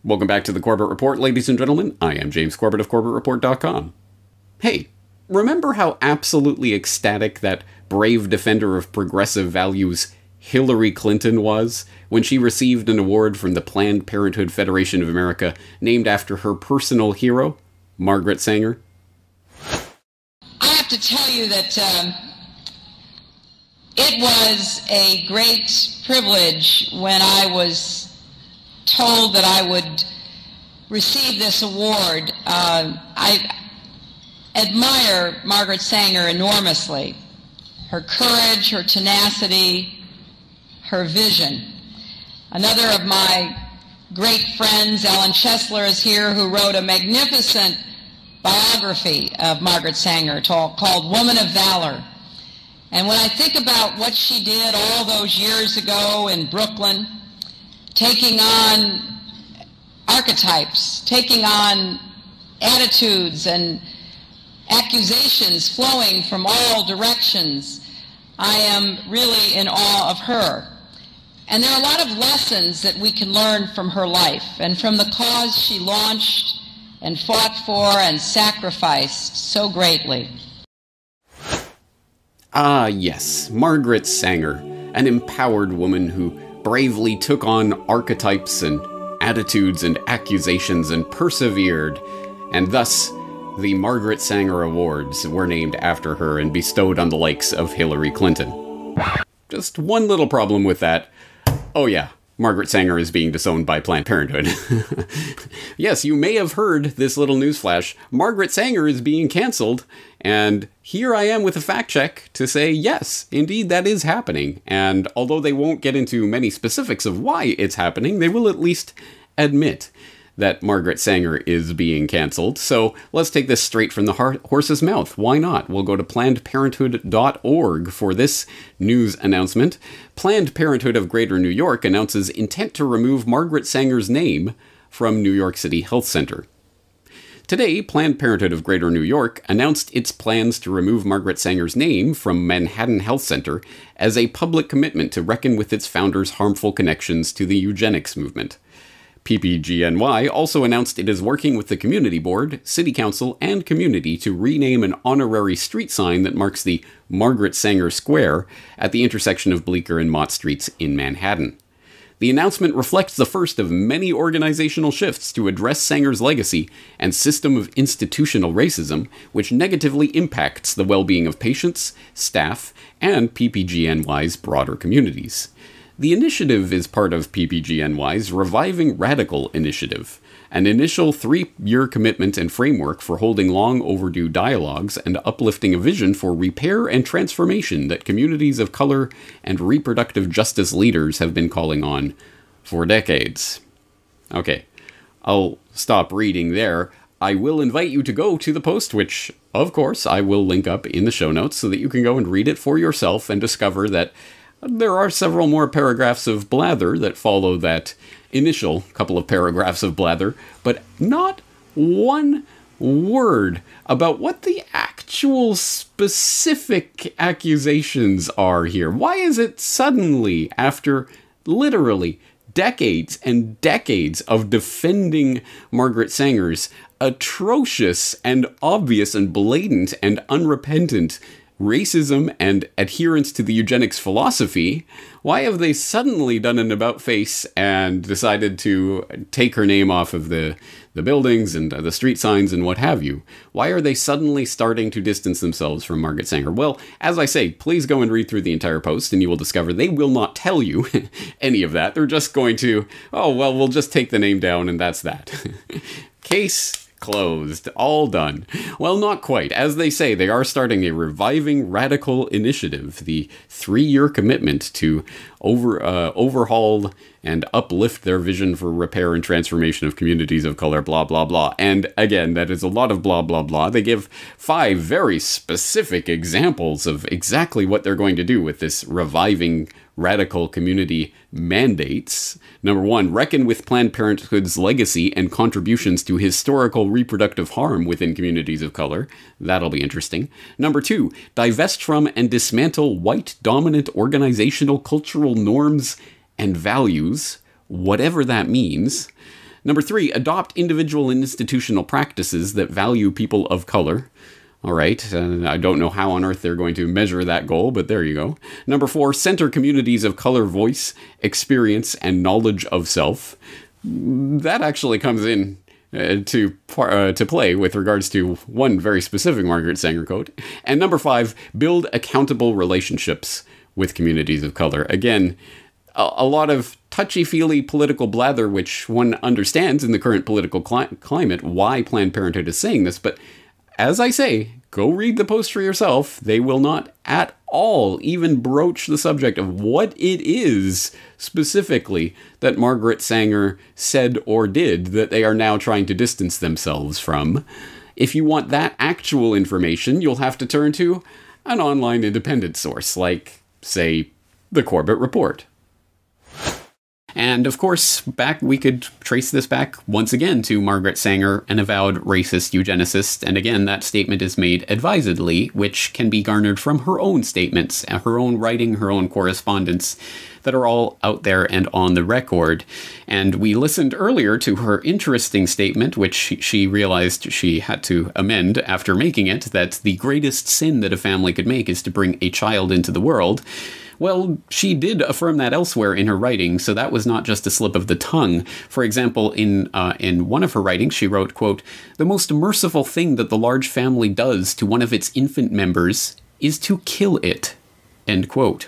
Welcome back to the Corbett Report, ladies and gentlemen. I am James Corbett of CorbettReport.com. Hey, remember how absolutely ecstatic that brave defender of progressive values Hillary Clinton was when she received an award from the Planned Parenthood Federation of America named after her personal hero, Margaret Sanger? I have to tell you that it was a great privilege when I was told that I would receive this award. I admire Margaret Sanger enormously. Her courage, her tenacity, her vision. Another of my great friends, Ellen Chesler, is here, who wrote a magnificent biography of Margaret Sanger called Woman of Valor. And when I think about what she did all those years ago in Brooklyn, taking on archetypes, taking on attitudes and accusations flowing from all directions, I am really in awe of her. And there are a lot of lessons that we can learn from her life and from the cause she launched and fought for and sacrificed so greatly. Ah, yes, Margaret Sanger, an empowered woman who bravely took on archetypes and attitudes and accusations and persevered, and thus the Margaret Sanger Awards were named after her and bestowed on the likes of Hillary Clinton. Just one little problem with that. Oh yeah, Margaret Sanger is being disowned by Planned Parenthood. Yes, you may have heard this little newsflash. Margaret Sanger is being cancelled, and here I am with a fact check to say, yes, indeed that is happening. And although they won't get into many specifics of why it's happening, they will at least admit that Margaret Sanger is being cancelled. So let's take this straight from the horse's mouth. Why not? We'll go to PlannedParenthood.org for this news announcement. Planned Parenthood of Greater New York announces intent to remove Margaret Sanger's name from New York City Health Center. Today, Planned Parenthood of Greater New York announced its plans to remove Margaret Sanger's name from Manhattan Health Center as a public commitment to reckon with its founder's harmful connections to the eugenics movement. PPGNY also announced it is working with the Community Board, City Council, and community to rename an honorary street sign that marks the Margaret Sanger Square at the intersection of Bleecker and Mott Streets in Manhattan. The announcement reflects the first of many organizational shifts to address Sanger's legacy and system of institutional racism, which negatively impacts the well-being of patients, staff, and PPGNY's broader communities. The initiative is part of PPGNY's Reviving Radical initiative, an initial 3-year commitment and framework for holding long overdue dialogues and uplifting a vision for repair and transformation that communities of color and reproductive justice leaders have been calling on for decades. Okay, I'll stop reading there. I will invite you to go to the post, which, of course, I will link up in the show notes so that you can go and read it for yourself and discover that there are several more paragraphs of blather that follow that initial couple of paragraphs of blather, but not one word about what the actual specific accusations are here. Why is it suddenly, after literally decades and decades of defending Margaret Sanger's atrocious and obvious and blatant and unrepentant racism and adherence to the eugenics philosophy, why have they suddenly done an about-face and decided to take her name off of the buildings and the street signs and what have you? Why are they suddenly starting to distance themselves from Margaret Sanger? Well, as I say, please go and read through the entire post and you will discover they will not tell you any of that. They're just going to, oh, well, we'll just take the name down and that's that. Case closed. All done. Well, not quite. As they say, they are starting a Reviving Radical initiative, the 3-year commitment to overhaul and uplift their vision for repair and transformation of communities of color, blah, blah, blah. And again, that is a lot of blah, blah, blah. They give 5 very specific examples of exactly what they're going to do with this Reviving Radical community mandates. Number 1, reckon with Planned Parenthood's legacy and contributions to historical reproductive harm within communities of color. That'll be interesting. Number 2, divest from and dismantle white dominant organizational cultural norms and values, whatever that means. Number 3, adopt individual and institutional practices that value people of color. All right, I don't know how on earth they're going to measure that goal, but there you go. Number 4, center communities of color voice, experience, and knowledge of self. That actually comes in to play with regards to one very specific Margaret Sanger quote. And number 5, build accountable relationships with communities of color. Again, a lot of touchy-feely political blather, which one understands in the current political climate why Planned Parenthood is saying this, but as I say, go read the post for yourself. They will not at all even broach the subject of what it is specifically that Margaret Sanger said or did that they are now trying to distance themselves from. If you want that actual information, you'll have to turn to an online independent source like, say, the Corbett Report. And of course, we could trace this back once again to Margaret Sanger, an avowed racist eugenicist, and again, that statement is made advisedly, which can be garnered from her own statements, her own writing, her own correspondence, that are all out there and on the record. And we listened earlier to her interesting statement, which she realized she had to amend after making it, that the greatest sin that a family could make is to bring a child into the world. Well, she did affirm that elsewhere in her writing, so that was not just a slip of the tongue. For example, in one of her writings, she wrote, quote, "The most merciful thing that the large family does to one of its infant members is to kill it," end quote.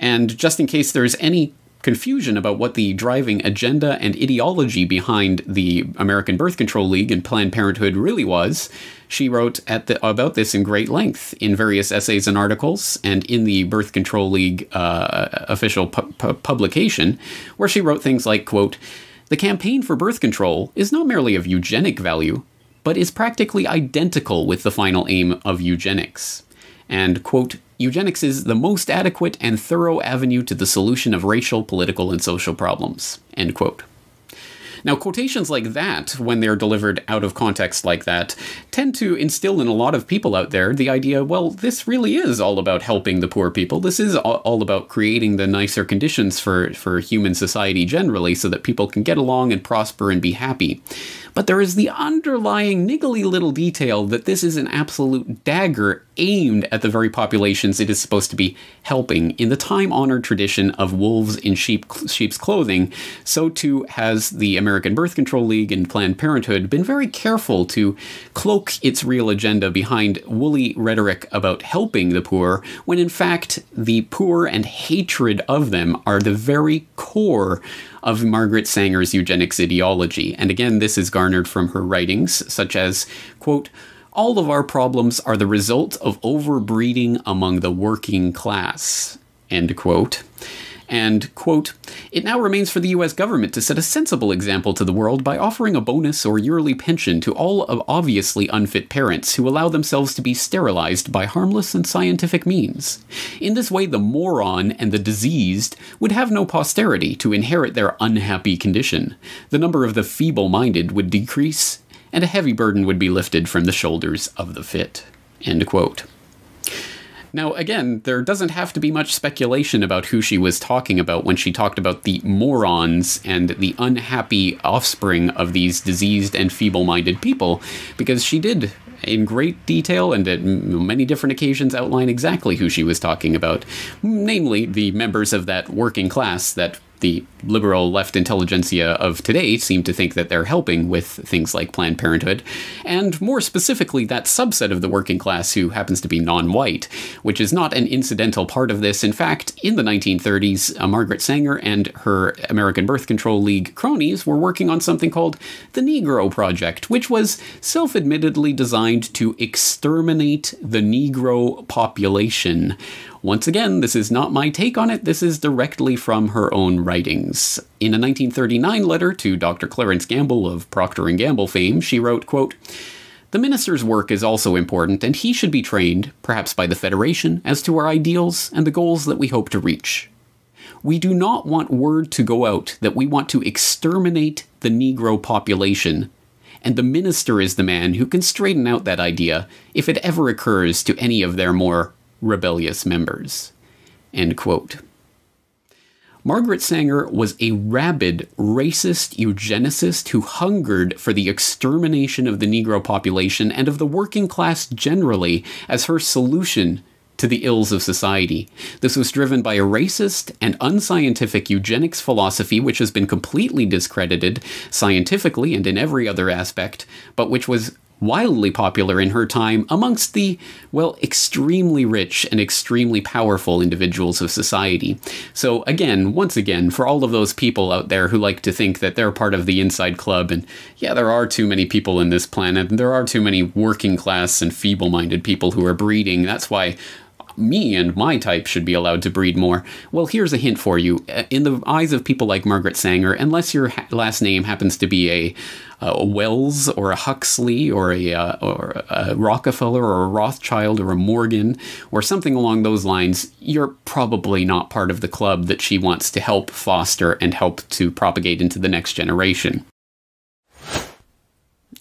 And just in case there's any confusion about what the driving agenda and ideology behind the American Birth Control League and Planned Parenthood really was, she wrote about this in great length in various essays and articles, and in the Birth Control League official publication, where she wrote things like, quote, "The campaign for birth control is not merely of eugenic value, but is practically identical with the final aim of eugenics." And, quote, "Eugenics is the most adequate and thorough avenue to the solution of racial, political, and social problems," end quote. Now, quotations like that, when they're delivered out of context like that, tend to instill in a lot of people out there the idea, well, this really is all about helping the poor people. This is all about creating the nicer conditions for human society generally so that people can get along and prosper and be happy. But there is the underlying niggly little detail that this is an absolute dagger aimed at the very populations it is supposed to be helping. In the time-honored tradition of wolves in sheep's clothing, so too has the American Birth Control League and Planned Parenthood been very careful to cloak its real agenda behind woolly rhetoric about helping the poor, when in fact the poor and hatred of them are the very core of Margaret Sanger's eugenics ideology. And again, this is garnered from her writings, such as, quote, "All of our problems are the result of overbreeding among the working class," end quote. And, quote, "It now remains for the U.S. government to set a sensible example to the world by offering a bonus or yearly pension to all of obviously unfit parents who allow themselves to be sterilized by harmless and scientific means. In this way, the moron and the diseased would have no posterity to inherit their unhappy condition. The number of the feeble-minded would decrease, and a heavy burden would be lifted from the shoulders of the fit," end quote. Now, again, there doesn't have to be much speculation about who she was talking about when she talked about the morons and the unhappy offspring of these diseased and feeble-minded people, because she did, in great detail and at many different occasions, outline exactly who she was talking about, namely the members of that working class that the liberal left intelligentsia of today seem to think that they're helping with things like Planned Parenthood, and more specifically that subset of the working class who happens to be non-white, which is not an incidental part of this. In fact, in the 1930s, Margaret Sanger and her American Birth Control League cronies were working on something called the Negro Project, which was self-admittedly designed to exterminate the Negro population. Once again, this is not my take on it, this is directly from her own writings. In a 1939 letter to Dr. Clarence Gamble of Procter & Gamble fame, she wrote, quote, "The minister's work is also important, and he should be trained, perhaps by the Federation, as to our ideals and the goals that we hope to reach. We do not want word to go out that we want to exterminate the Negro population, and the minister is the man who can straighten out that idea if it ever occurs to any of their more rebellious members," end quote. Margaret Sangъr was a rabid, racist eugenicist who hungered for the extermination of the Negro population and of the working class generally as her solution to the ills of society. This was driven by a racist and unscientific eugenics philosophy which has been completely discredited scientifically and in every other aspect, but which was wildly popular in her time amongst the, well, extremely rich and extremely powerful individuals of society. So again, once again, for all of those people out there who like to think that they're part of the inside club, and yeah, there are too many people in this planet, and there are too many working class and feeble-minded people who are breeding, that's why me and my type should be allowed to breed more. Well, here's a hint for you. In the eyes of people like Margaret Sangъr, unless your last name happens to be a Wells or a Huxley or a Rockefeller or a Rothschild or a Morgan or something along those lines, you're probably not part of the club that she wants to help foster and help to propagate into the next generation.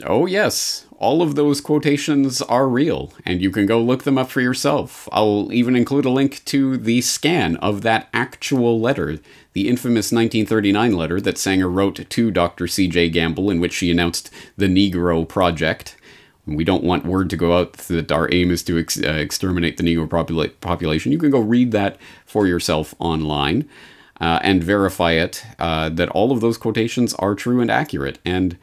Oh yes, all of those quotations are real, and you can go look them up for yourself. I'll even include a link to the scan of that actual letter, the infamous 1939 letter that Sangъr wrote to Dr. C.J. Gamble, in which she announced the Negro Project. We don't want word to go out that our aim is to exterminate the Negro population. You can go read that for yourself online and verify it, that all of those quotations are true and accurate. And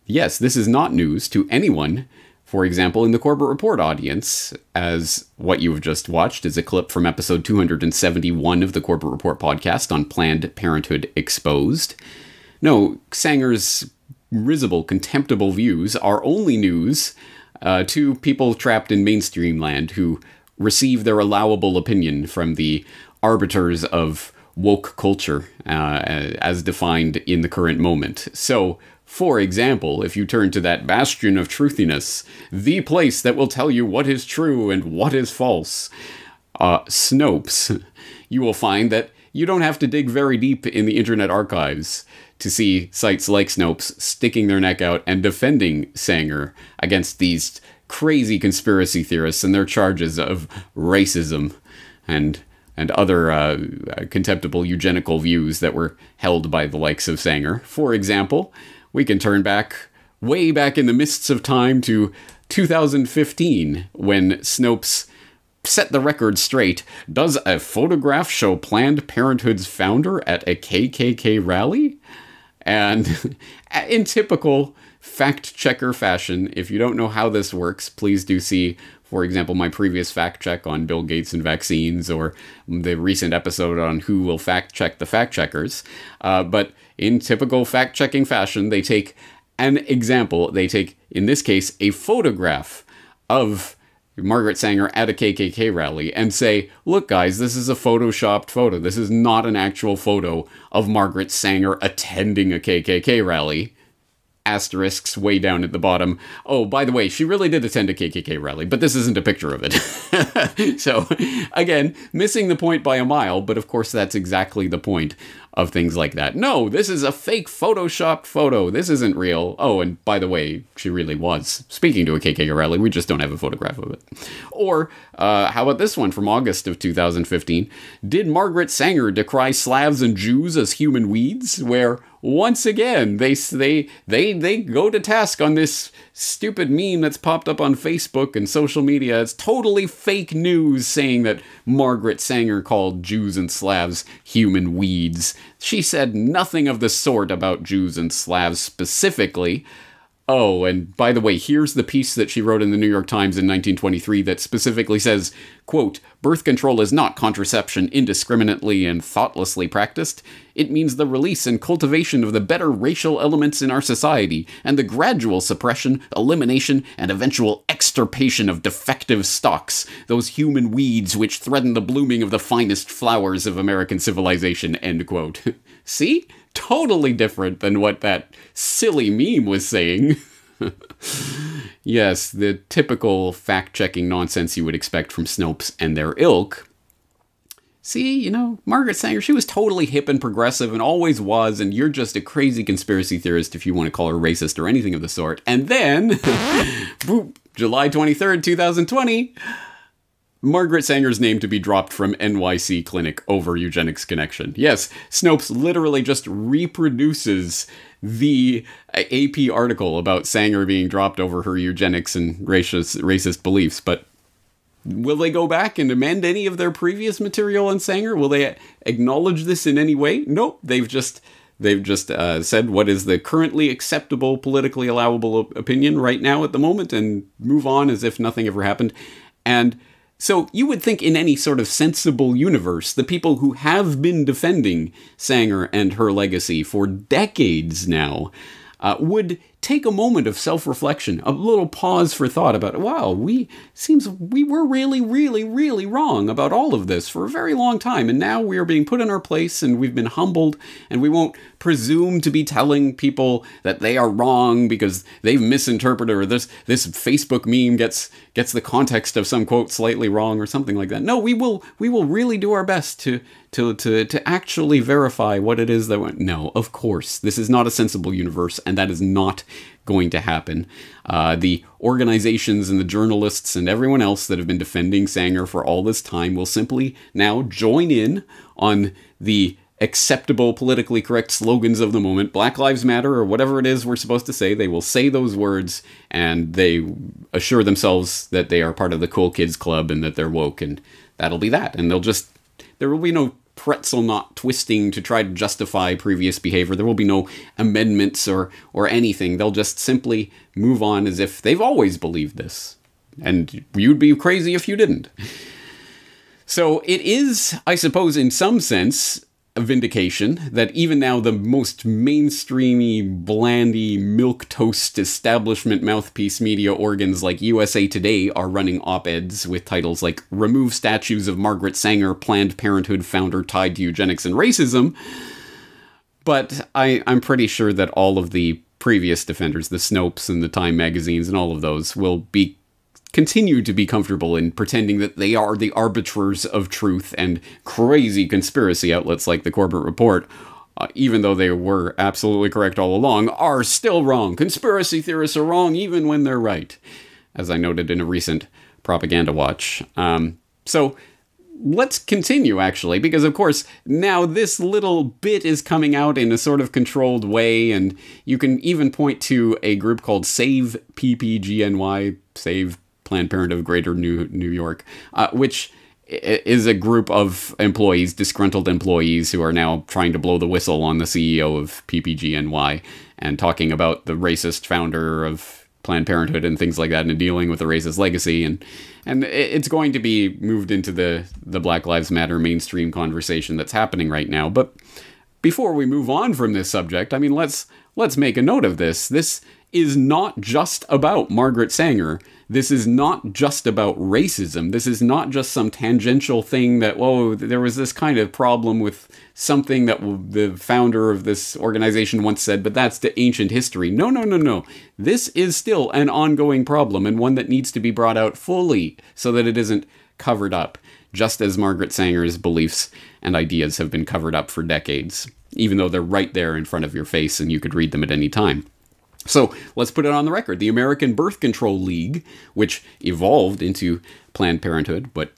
yes, this is not news to anyone, for example, in the Corbett Report audience, as what you've just watched is a clip from episode 271 of the Corbett Report podcast on Planned Parenthood Exposed. No, Sangър's risible, contemptible views are only news to people trapped in mainstream land who receive their allowable opinion from the arbiters of woke culture as defined in the current moment. So, for example, if you turn to that bastion of truthiness, the place that will tell you what is true and what is false, Snopes, you will find that you don't have to dig very deep in the Internet archives to see sites like Snopes sticking their neck out and defending Sangъr against these crazy conspiracy theorists and their charges of racism and other contemptible eugenical views that were held by the likes of Sangъr. For example, we can turn back, way back in the mists of time to 2015, when Snopes set the record straight. Does a photograph show Planned Parenthood's founder at a KKK rally? And in typical fact-checker fashion, if you don't know how this works, please do see, for example, my previous fact-check on Bill Gates and vaccines, or the recent episode on who will fact-check the fact-checkers. But in typical fact-checking fashion, they take an example. They take, in this case, a photograph of Margaret Sangъr at a KKK rally and say, look guys, this is a photoshopped photo. This is not an actual photo of Margaret Sangъr attending a KKK rally. Asterisks way down at the bottom. Oh, by the way, she really did attend a KKK rally, but this isn't a picture of it. So, again, missing the point by a mile, but of course that's exactly the point of things like that. No, this is a fake photoshopped photo. This isn't real. Oh, and by the way, she really was speaking to a KKK rally. We just don't have a photograph of it. Or, how about this one from August of 2015? Did Margaret Sangъr decry Slavs and Jews as human weeds? Where, once again, they go to task on this stupid meme that's popped up on Facebook and social media. It's totally fake news saying that Margaret Sangъr called Jews and Slavs human weeds. She said nothing of the sort about Jews and Slavs specifically. Oh, and by the way, here's the piece that she wrote in the New York Times in 1923 that specifically says, quote, birth control is not contraception indiscriminately and thoughtlessly practiced. It means the release and cultivation of the better racial elements in our society and the gradual suppression, elimination, and eventual extirpation of defective stocks, those human weeds which threaten the blooming of the finest flowers of American civilization, end quote. See? Totally different than what that silly meme was saying. Yes, the typical fact-checking nonsense you would expect from Snopes and their ilk. See, you know, Margaret Sangъr, she was totally hip and progressive and always was, and you're just a crazy conspiracy theorist if you want to call her racist or anything of the sort. And then, boop, July 23rd, 2020, Margaret Sanger's name to be dropped from NYC clinic over eugenics connection. Yes, Snopes literally just reproduces the AP article about Sanger being dropped over her eugenics and racist beliefs, but will they go back and amend any of their previous material on Sanger? Will they acknowledge this in any way? Nope, they've just said what is the currently acceptable, politically allowable opinion right now at the moment and move on as if nothing ever happened. And so you would think in any sort of sensible universe, the people who have been defending Sanger and her legacy for decades now would take a moment of self-reflection, a little pause for thought about, wow, we were really, really, really wrong about all of this for a very long time, and now we are being put in our place, and we've been humbled, and we won't presume to be telling people that they are wrong because they've misinterpreted, or this Facebook meme gets the context of some quote slightly wrong or something like that. No, we will really do our best to actually verify what it is that went. No, of course, this is not a sensible universe, and that is not going to happen. The organizations and the journalists and everyone else that have been defending Sanger for all this time will simply now join in on the acceptable, politically correct slogans of the moment. Black Lives Matter, or whatever it is we're supposed to say. They will say those words, and they assure themselves that they are part of the cool kids club and that they're woke, and that'll be that. And there will be no pretzel knot twisting to try to justify previous behavior. There will be no amendments or anything. They'll just simply move on as if they've always believed this. And you'd be crazy if you didn't. So it is, I suppose, in some sense, a vindication that even now the most mainstreamy, blandy, milquetoast establishment mouthpiece media organs like USA Today are running op-eds with titles like "Remove Statues of Margaret Sanger, Planned Parenthood Founder Tied to Eugenics and Racism." But I'm pretty sure that all of the previous defenders, the Snopes and the Time magazines and all of those, will continue to be comfortable in pretending that they are the arbiters of truth, and crazy conspiracy outlets like the Corbett Report, even though they were absolutely correct all along, are still wrong. Conspiracy theorists are wrong even when they're right, as I noted in a recent propaganda watch. So let's continue, actually, because, of course, now this little bit is coming out in a sort of controlled way, and you can even point to a group called Save PPGNY, Save Planned Parenthood of Greater New York, which is a group of employees, disgruntled employees, who are now trying to blow the whistle on the CEO of PPGNY and talking about the racist founder of Planned Parenthood and things like that, and dealing with the racist legacy. And it's going to be moved into the Black Lives Matter mainstream conversation that's happening right now. But before we move on from this subject, I mean, let's make a note of this. This is not just about Margaret Sanger. This is not just about racism. This is not just some tangential thing that, whoa, there was this kind of problem with something that the founder of this organization once said, but that's the ancient history. No. This is still an ongoing problem, and one that needs to be brought out fully so that it isn't covered up, just as Margaret Sanger's beliefs and ideas have been covered up for decades, even though they're right there in front of your face and you could read them at any time. So let's put it on the record. The American Birth Control League, which evolved into Planned Parenthood, but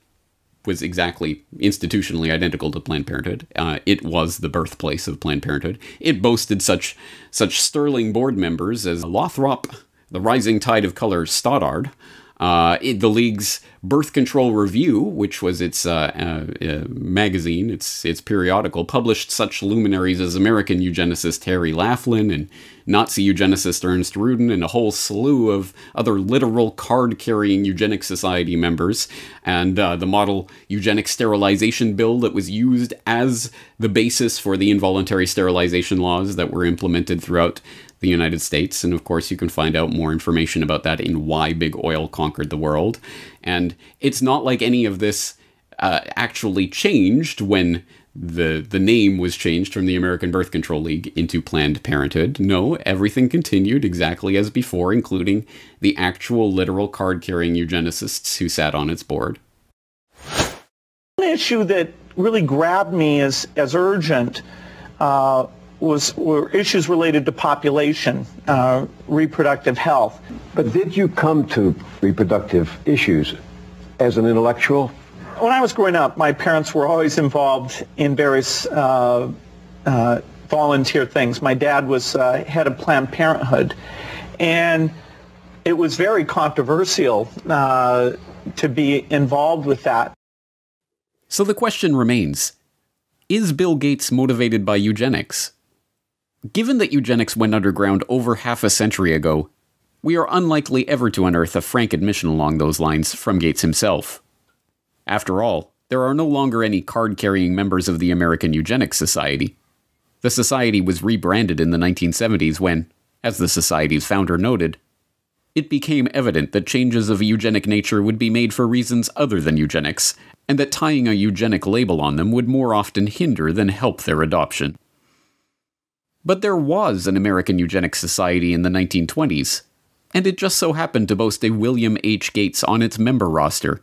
was exactly institutionally identical to Planned Parenthood. It was the birthplace of Planned Parenthood. It boasted such sterling board members as Lothrop, the Rising Tide of Color Stoddard, the League's Birth Control Review, which was its magazine, its periodical, published such luminaries as American eugenicist Harry Laughlin and Nazi eugenicist Ernst Rudin, and a whole slew of other literal card-carrying eugenics society members, and the model eugenic sterilization bill that was used as the basis for the involuntary sterilization laws that were implemented throughout the United States. And of course, you can find out more information about that in Why Big Oil Conquered the World. And it's not like any of this actually changed when the name was changed from the American Birth Control League into Planned Parenthood. No, everything continued exactly as before, including the actual literal card-carrying eugenicists who sat on its board. One issue that really grabbed me as urgent were issues related to population, reproductive health. But did you come to reproductive issues as an intellectual? When I was growing up, my parents were always involved in various volunteer things. My dad was head of Planned Parenthood, and it was very controversial to be involved with that. So the question remains, is Bill Gates motivated by eugenics? Given that eugenics went underground over half a century ago, we are unlikely ever to unearth a frank admission along those lines from Gates himself. After all, there are no longer any card-carrying members of the American Eugenics Society. The society was rebranded in the 1970s when, as the society's founder noted, it became evident that changes of a eugenic nature would be made for reasons other than eugenics, and that tying a eugenic label on them would more often hinder than help their adoption. But there was an American Eugenics Society in the 1920s, and it just so happened to boast a William H. Gates on its member roster.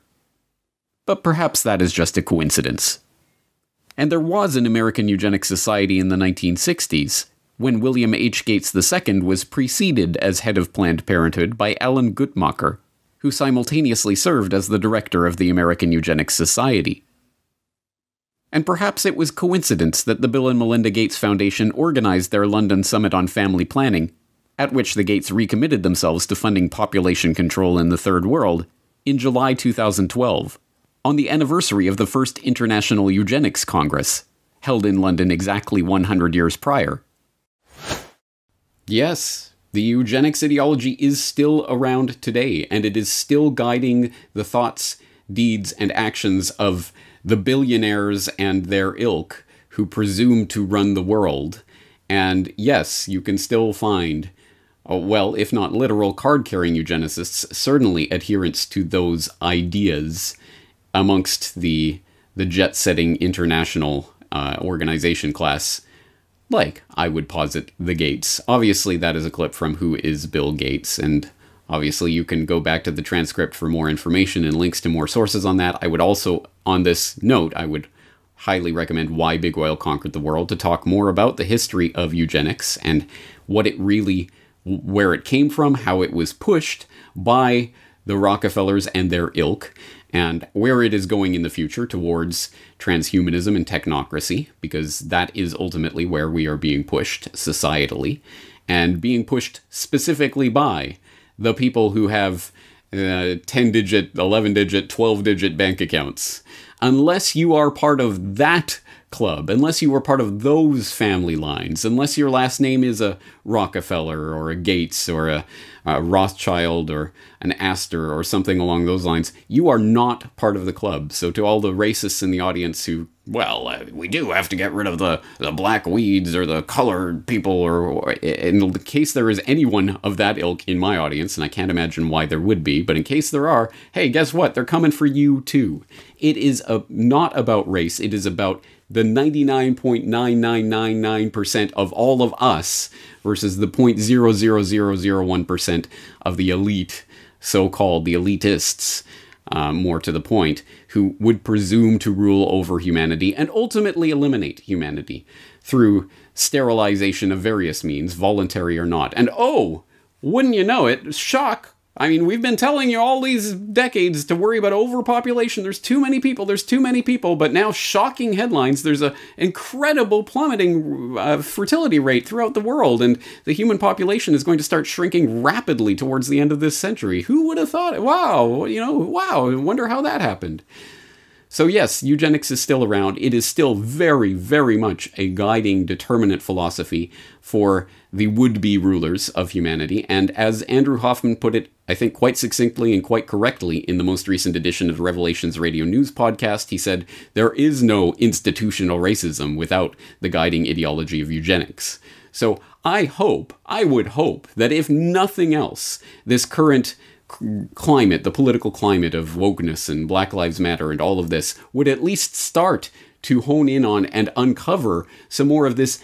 But perhaps that is just a coincidence. And there was an American Eugenics Society in the 1960s, when William H. Gates II was preceded as head of Planned Parenthood by Alan Guttmacher, who simultaneously served as the director of the American Eugenics Society. And perhaps it was coincidence that the Bill and Melinda Gates Foundation organized their London Summit on Family Planning, at which the Gates recommitted themselves to funding population control in the Third World, in July 2012, on the anniversary of the first International Eugenics Congress, held in London exactly 100 years prior. Yes, the eugenics ideology is still around today, and it is still guiding the thoughts, deeds, and actions of the billionaires and their ilk who presume to run the world. And yes, you can still find, well, if not literal card-carrying eugenicists, certainly adherents to those ideas amongst the jet-setting international organization class, like, I would posit, the Gates. Obviously, that is a clip from Who is Bill Gates, and obviously you can go back to the transcript for more information and links to more sources on that. I would also, on this note, I would highly recommend Why Big Oil Conquered the World to talk more about the history of eugenics and what it really, where it came from, how it was pushed by the Rockefellers and their ilk, and where it is going in the future towards transhumanism and technocracy, because that is ultimately where we are being pushed societally, and being pushed specifically by the people who have 10-digit, 11-digit, 12-digit bank accounts. Unless you are part of that club, unless you are part of those family lines, unless your last name is a Rockefeller or a Gates or a Rothschild or an Astor or something along those lines, you are not part of the club. So to all the racists in the audience who, well, we do have to get rid of the black weeds or the colored people, or in the case there is anyone of that ilk in my audience, and I can't imagine why there would be, but in case there are, hey, guess what? They're coming for you too. It is not about race. It is about the 99.9999% of all of us versus the 0.00001% of the elite, so-called the elitists, more to the point, who would presume to rule over humanity and ultimately eliminate humanity through sterilization of various means, voluntary or not. And oh, wouldn't you know it, shock! I mean, we've been telling you all these decades to worry about overpopulation. There's too many people, but now, shocking headlines, there's an incredible plummeting fertility rate throughout the world, and the human population is going to start shrinking rapidly towards the end of this century. Who would have thought it? Wow, wow, I wonder how that happened. So yes, eugenics is still around. It is still very, very much a guiding determinant philosophy for the would-be rulers of humanity. And as Andrew Hoffman put it, I think quite succinctly and quite correctly in the most recent edition of the Revelations Radio News podcast, he said, there is no institutional racism without the guiding ideology of eugenics. So I would hope that if nothing else, this current climate, the political climate of wokeness and Black Lives Matter and all of this, would at least start to hone in on and uncover some more of this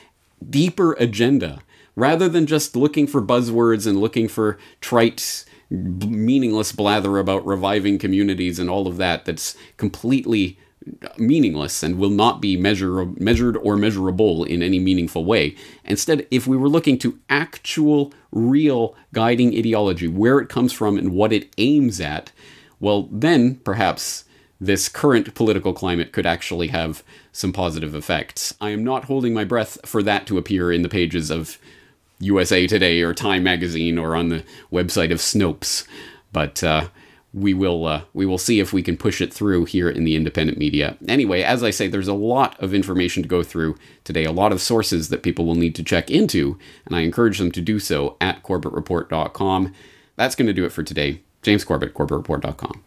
deeper agenda, rather than just looking for buzzwords and looking for trite, meaningless blather about reviving communities and all of that that's completely meaningless and will not be measured or measurable in any meaningful way. Instead, if we were looking to actual, real guiding ideology, where it comes from and what it aims at, well, then perhaps this current political climate could actually have some positive effects. I am not holding my breath for that to appear in the pages of USA Today or Time Magazine or on the website of Snopes, but we will see if we can push it through here in the independent media. Anyway, as I say, there's a lot of information to go through today, a lot of sources that people will need to check into, and I encourage them to do so at corbettreport.com. That's going to do it for today. James Corbett, corbettreport.com.